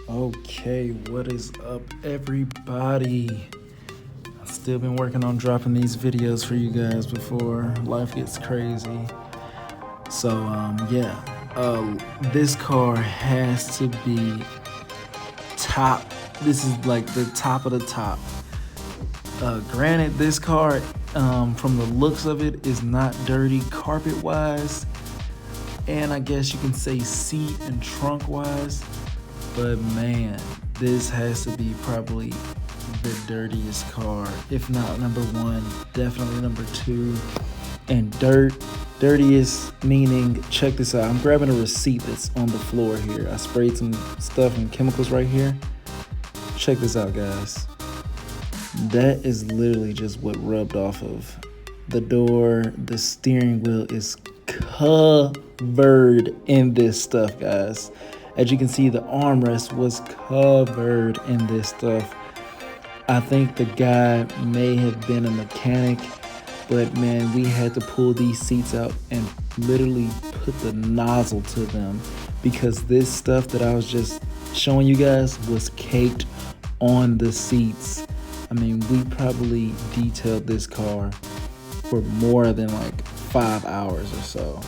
Okay, what is up, everybody? I've still been working on dropping these videos for you guys before life gets crazy. So, this car has to be top. This is like the top of the top. Granted, this car, from the looks of it, is not dirty carpet-wise, and I guess you can say seat and trunk-wise. But man, this has to be probably the dirtiest car, if not number one, definitely number two. And dirtiest meaning, check this out. I'm grabbing a receipt that's on the floor here. I sprayed some stuff and chemicals right here. Check this out, guys. That is literally just what rubbed off of the door. The steering wheel is covered in this stuff, guys. As you can see, the armrest was covered in this stuff. I think the guy may have been a mechanic, but man, we had to pull these seats out and literally put the nozzle to them because this stuff that I was just showing you guys was caked on the seats. I mean, we probably detailed this car for more than like 5 hours or so,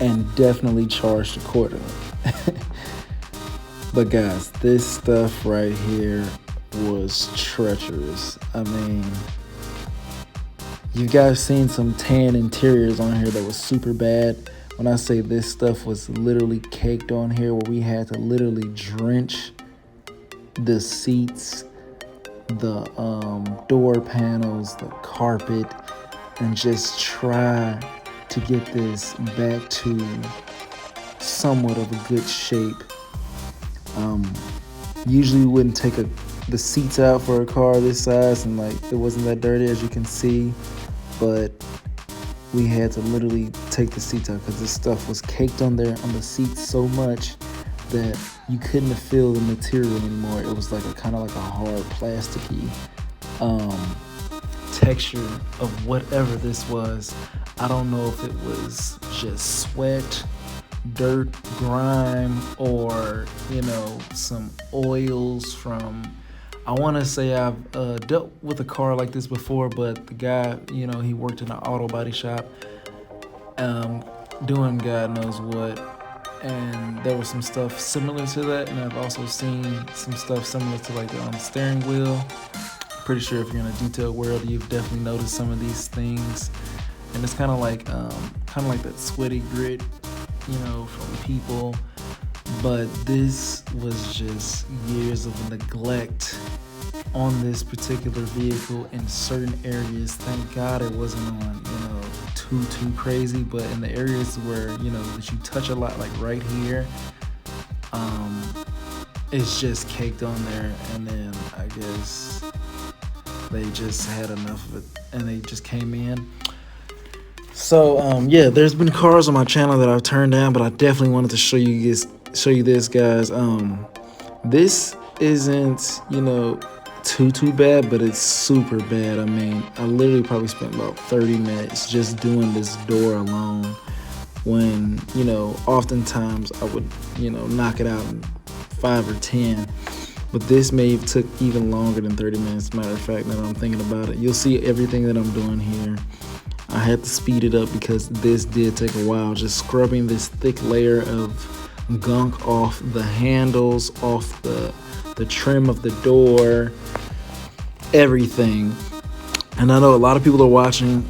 and definitely charged accordingly. But guys, this stuff right here was treacherous. I mean, you guys seen some tan interiors on here that was super bad. When I say this stuff was literally caked on here, where we had to literally drench the seats, the door panels, the carpet, and just try to get this back to somewhat of a good shape. Usually we wouldn't take the seats out for a car this size, and like it wasn't that dirty, as you can see, but we had to literally take the seats out because this stuff was caked on there on the seats so much that you couldn't feel the material anymore. It was like a kind of like a hard plasticky texture of whatever this was. I don't know if it was just sweat, dirt, grime, or some oils from, I want to say I've dealt with a car like this before, but the guy, he worked in an auto body shop doing God knows what, and there was some stuff similar to that, and I've also seen some stuff similar to like the steering wheel. Pretty sure if you're in a detailed world, you've definitely noticed some of these things, and it's kind of like that sweaty grit from people. But this was just years of neglect on this particular vehicle in certain areas. Thank God it wasn't on too crazy, but in the areas where that you touch a lot, like right here, it's just caked on there. And then I guess they just had enough of it and they just came in. So there's been cars on my channel that I've turned down, but I definitely wanted to show you this, guys. This isn't too bad, but it's super bad. I mean, I literally probably spent about 30 minutes just doing this door alone, when oftentimes I would knock it out in 5 or 10, but this may have took even longer than 30 minutes. Matter of fact, now that I'm thinking about it, you'll see everything that I'm doing here. I had to speed it up because this did take a while, just scrubbing this thick layer of gunk off the handles, off the trim of the door, everything. And I know a lot of people are watching,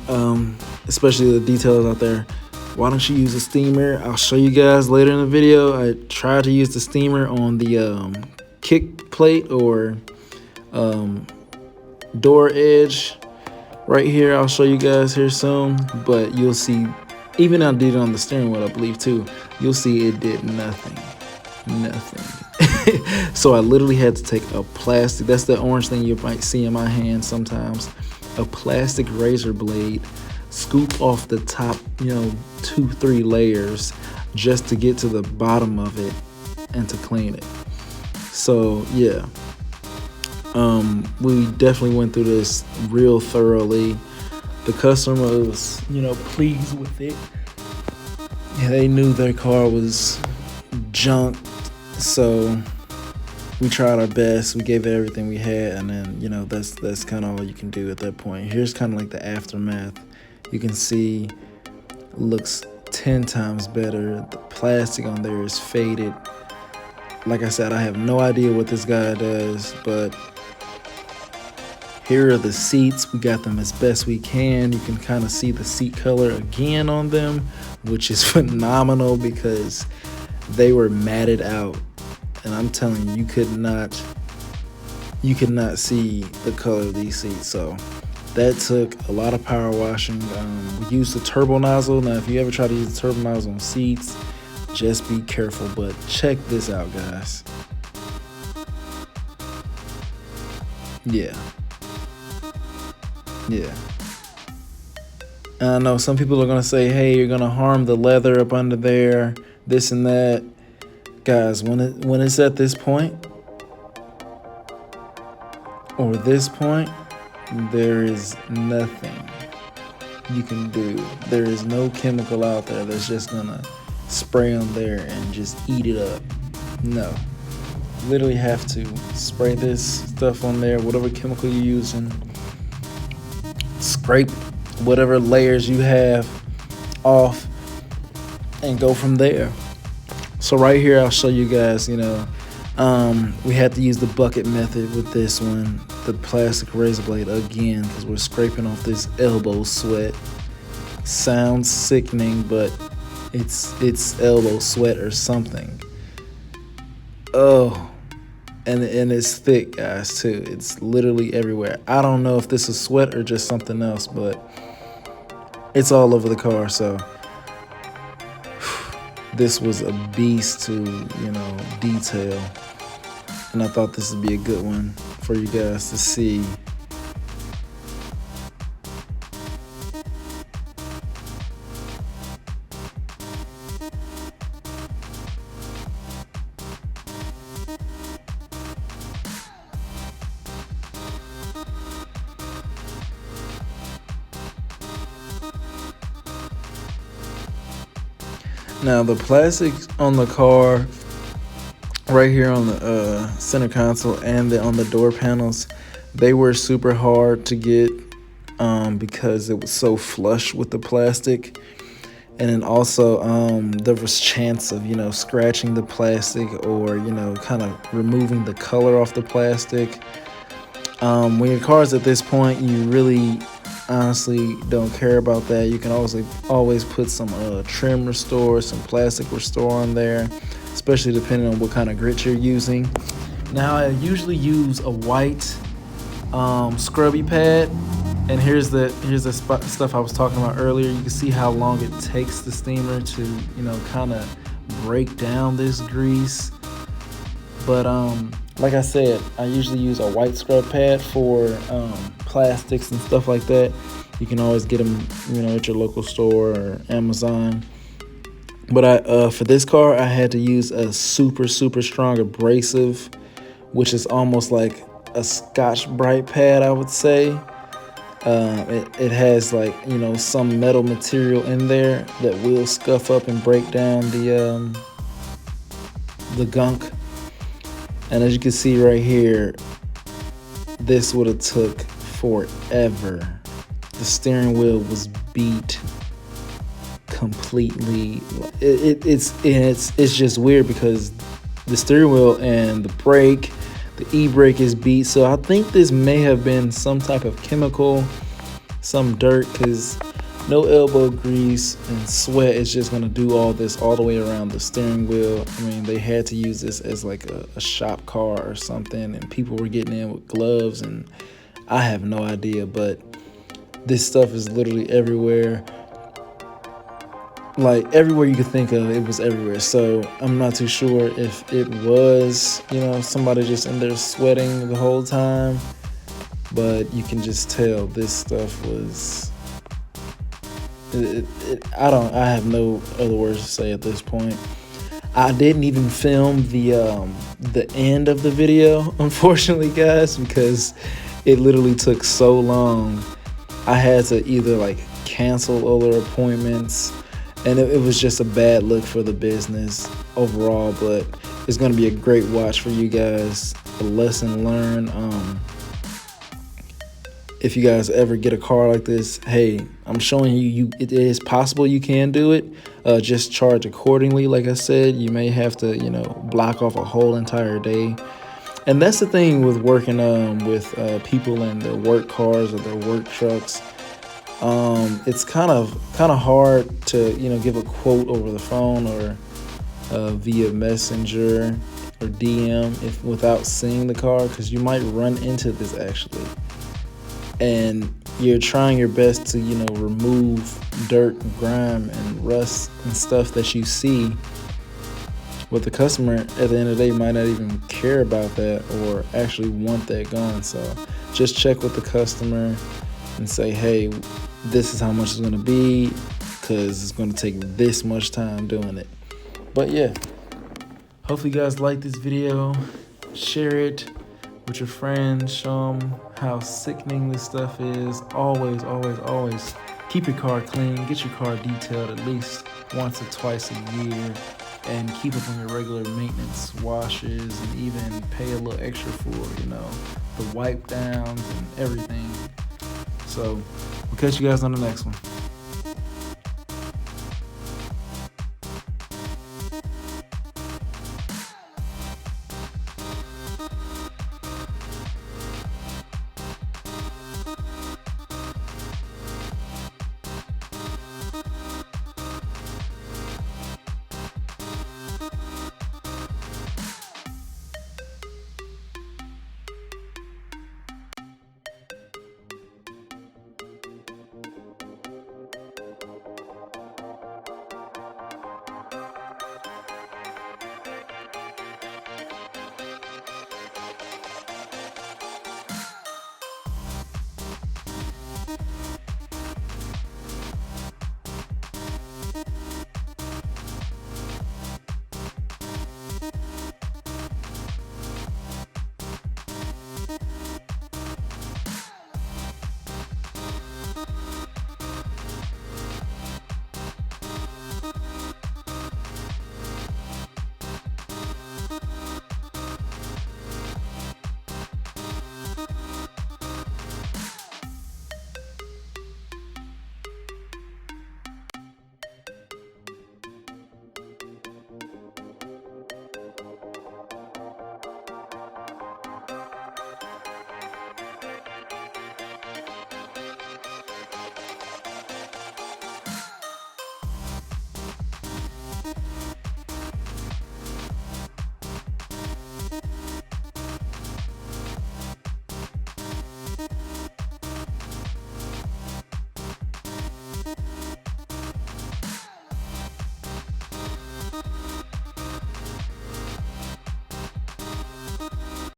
especially the detailers out there. Why don't you use a steamer? I'll show you guys later in the video. I tried to use the steamer on the kick plate or door edge right here. I'll show you guys here soon, but you'll see, even I did it on the steering wheel, I believe too, you'll see it did nothing. So I literally had to take a plastic, that's the orange thing you might see in my hand sometimes, a plastic razor blade, scoop off the top 2-3 layers just to get to the bottom of it and to clean it. So yeah, we definitely went through this real thoroughly. The customer was, pleased with it. Yeah, they knew their car was junked, so we tried our best. We gave it everything we had, and then that's kind of all you can do at that point. Here's kind of like the aftermath. You can see looks 10 times better. The plastic on there is faded. Like I said, I have no idea what this guy does, but here are the seats. We got them as best we can. You can kind of see the seat color again on them, which is phenomenal because they were matted out. And I'm telling you, you could not see the color of these seats. So that took a lot of power washing. We used the turbo nozzle. Now, if you ever try to use the turbo nozzle on seats, just be careful. But check this out, guys. Yeah. I know some people are gonna say, hey, you're gonna harm the leather up under there, this and that. Guys, when it's at this point or this point, there is nothing you can do. There is no chemical out there that's just gonna spray on there and just eat it up. No. Literally have to spray this stuff on there, whatever chemical you're using. Scrape whatever layers you have off and go from there. So right here, I'll show you guys, we had to use the bucket method with this one, the plastic razor blade again, because we're scraping off this elbow sweat. Sounds sickening, but it's elbow sweat or something. Oh, and it's thick, guys, too. It's literally everywhere. I don't know if this is sweat or just something else, but it's all over the car. So this was a beast to, detail. And I thought this would be a good one for you guys to see. Now the plastic on the car, right here on the center console and on the door panels, they were super hard to get because it was so flush with the plastic. And then also there was chance of scratching the plastic or kind of removing the color off the plastic. When your car's at this point, you really honestly don't care about that. You can always put some trim restore, some plastic restore on there, especially depending on what kind of grit you're using. Now I usually use a white scrubby pad, and here's the stuff I was talking about earlier. You can see how long it takes the steamer to kind of break down this grease. But like I said, I usually use a white scrub pad for plastics and stuff like that. You can always get them, at your local store or Amazon. But for this car, I had to use a super strong abrasive, which is almost like a Scotch-Brite pad, I would say. It has some metal material in there that will scuff up and break down the gunk. And as you can see right here, this would have took forever. The steering wheel was beat completely. It's just weird because the steering wheel and the brake, the e-brake is beat. So I think this may have been some type of chemical, some dirt, because no elbow grease and sweat is just going to do all this all the way around the steering wheel. I mean, they had to use this as like a shop car or something, and people were getting in with gloves, and I have no idea, but this stuff is literally everywhere. Like everywhere you could think of, it was everywhere. So I'm not too sure if it was, somebody just in there sweating the whole time, but you can just tell this stuff was... I have no other words to say at this point. I didn't even film the end of the video, unfortunately, guys, because it literally took so long. I had to either cancel other appointments, and it was just a bad look for the business overall. But it's going to be a great watch for you guys, a lesson learned. If you guys ever get a car like this, hey, I'm showing you it is possible you can do it. Just charge accordingly. Like I said, you may have to, block off a whole entire day. And that's the thing with working with people in their work cars or their work trucks. It's kind of hard to give a quote over the phone or via messenger or DM without seeing the car, because you might run into this actually, and you're trying your best to remove dirt, grime, and rust and stuff that you see. But the customer at the end of the day might not even care about that or actually want that gone. So just check with the customer and say, hey, this is how much it's going to be, because it's going to take this much time doing it. But yeah, hopefully you guys like this video. Share it with your friends. Show them how sickening this stuff is. Always, always, always keep your car clean. Get your car detailed at least once or twice a year. And keep up on your regular maintenance, washes, and even pay a little extra for, the wipe downs and everything. So we'll catch you guys on the next one.